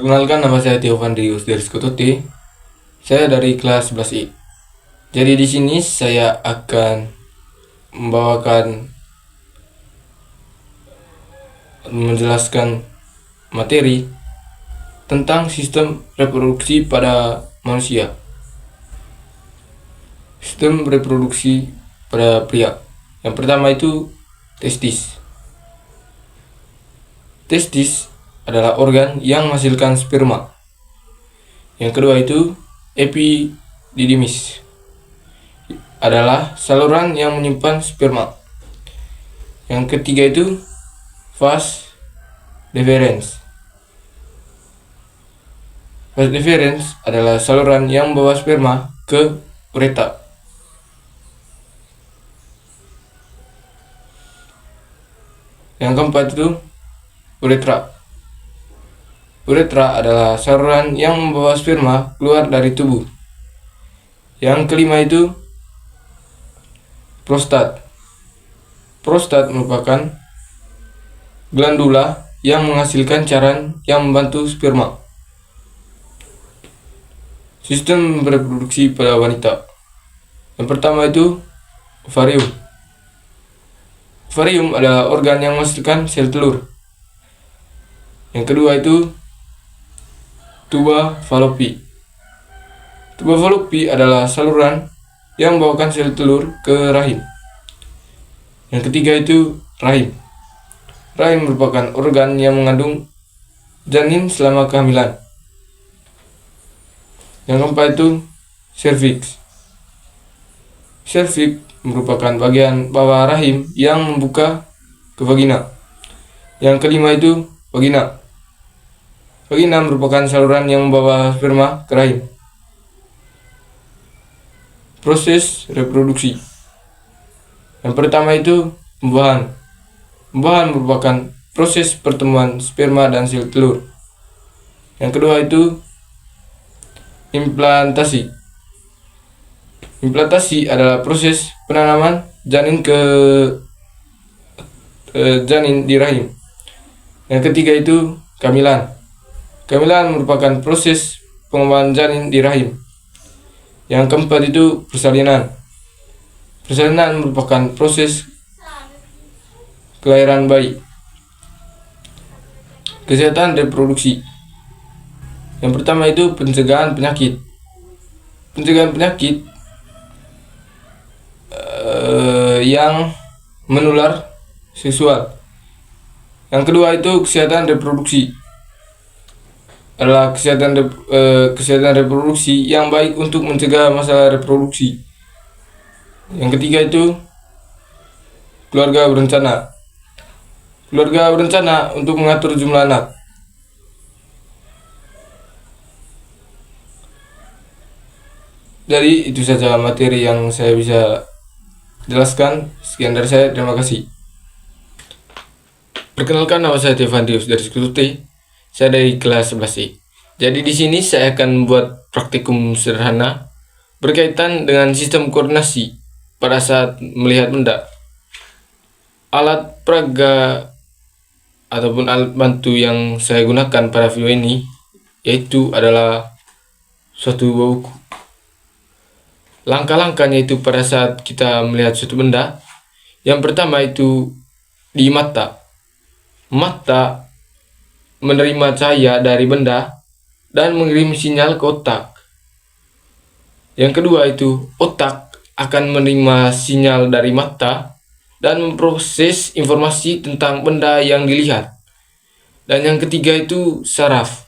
Perkenalkan, nama saya Tio Vandrius dari Skutu T. Saya dari kelas 11I. Jadi di sini saya akan membawakan menjelaskan materi tentang sistem reproduksi pada manusia. Sistem reproduksi pada pria. Yang pertama itu testis. Testis adalah organ yang menghasilkan sperma. Yang kedua itu epididymis, adalah saluran yang menyimpan sperma. Yang ketiga itu vas deferens. Vas deferens adalah saluran yang membawa sperma ke uretra. Yang keempat itu uretra. Uretra adalah saluran yang membawa sperma keluar dari tubuh. Yang kelima itu prostat. Prostat merupakan glandula yang menghasilkan cairan yang membantu sperma. Sistem reproduksi pada wanita. Yang pertama itu ovarium. Ovarium adalah organ yang menghasilkan sel telur. Yang kedua itu tuba falopi. Tuba falopi adalah saluran yang membawakan sel telur ke rahim. Yang ketiga itu rahim. Rahim merupakan organ yang mengandung janin selama kehamilan. Yang keempat itu serviks. Serviks merupakan bagian bawah rahim yang membuka ke vagina. Yang kelima itu vagina. Vagina merupakan saluran yang membawa sperma ke rahim. Proses reproduksi. Yang pertama itu pembuahan. Pembuahan merupakan proses pertemuan sperma dan sel telur. Yang kedua itu implantasi. Implantasi adalah proses penanaman janin janin di rahim. Yang ketiga itu kehamilan. Kehamilan merupakan proses pengembangan janin di rahim. Yang keempat itu persalinan. Persalinan merupakan proses kelahiran bayi. Kesehatan reproduksi. Yang pertama itu pencegahan penyakit. Pencegahan penyakit yang menular seksual. Yang kedua itu kesehatan reproduksi. Adalah kesehatan reproduksi yang baik untuk mencegah masalah reproduksi. Yang ketiga itu keluarga berencana. Keluarga berencana untuk mengatur jumlah anak. Jadi itu saja materi yang saya bisa jelaskan. Sekian dari saya, terima kasih. Perkenalkan, nama saya Vandrius dari Skutu T. Saya dari kelas 11I. Jadi di sini saya akan membuat praktikum sederhana berkaitan dengan sistem koordinasi pada saat melihat benda. Alat peraga ataupun alat bantu yang saya gunakan pada video ini yaitu adalah suatu buah buku. Langkah-langkahnya itu pada saat kita melihat suatu benda. Yang pertama itu di mata. Mata menerima cahaya dari benda dan mengirim sinyal ke otak. Yang kedua itu otak akan menerima sinyal dari mata dan memproses informasi tentang benda yang dilihat. Dan yang ketiga itu saraf.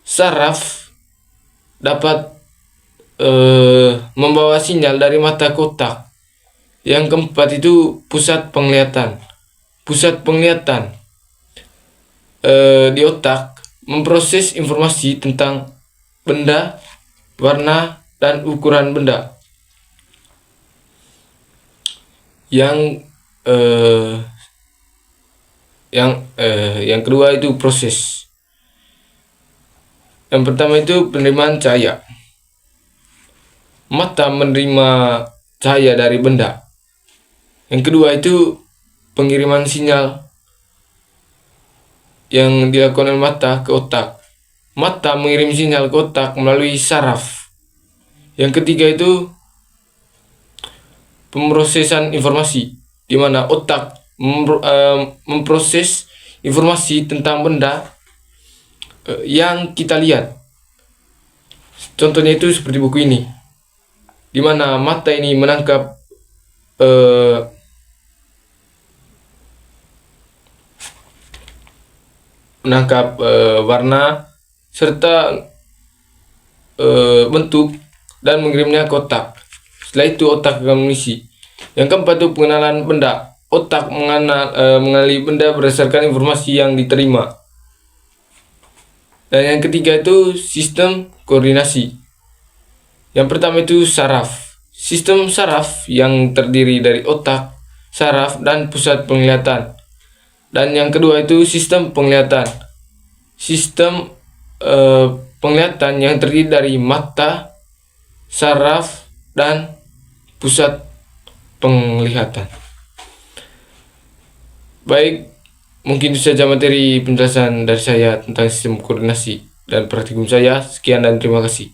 Saraf dapat membawa sinyal dari mata ke otak. Yang keempat itu pusat penglihatan. Pusat penglihatan di otak memproses informasi tentang benda, warna, dan ukuran benda. Yang kedua itu proses. Yang pertama itu penerimaan cahaya. Mata menerima cahaya dari benda. Yang kedua itu pengiriman sinyal yang dilakukan oleh mata ke otak. mata mengirim sinyal ke otak melalui saraf. Yang ketiga itu pemrosesan informasi, di mana otak memproses informasi tentang benda yang kita lihat. Contohnya itu seperti buku ini, di mana mata ini menangkap warna serta bentuk dan mengirimnya ke otak. Setelah itu otak akan mengisi. Yang keempat itu pengenalan benda. Otak mengenali benda berdasarkan informasi yang diterima. Dan yang ketiga itu sistem koordinasi. Yang pertama itu saraf. Sistem saraf yang terdiri dari otak, saraf, dan pusat penglihatan. Dan yang kedua itu sistem penglihatan. Sistem penglihatan yang terdiri dari mata, saraf, dan pusat penglihatan. Baik, mungkin itu saja materi penjelasan dari saya tentang sistem koordinasi dan praktikum saya. Sekian dan terima kasih.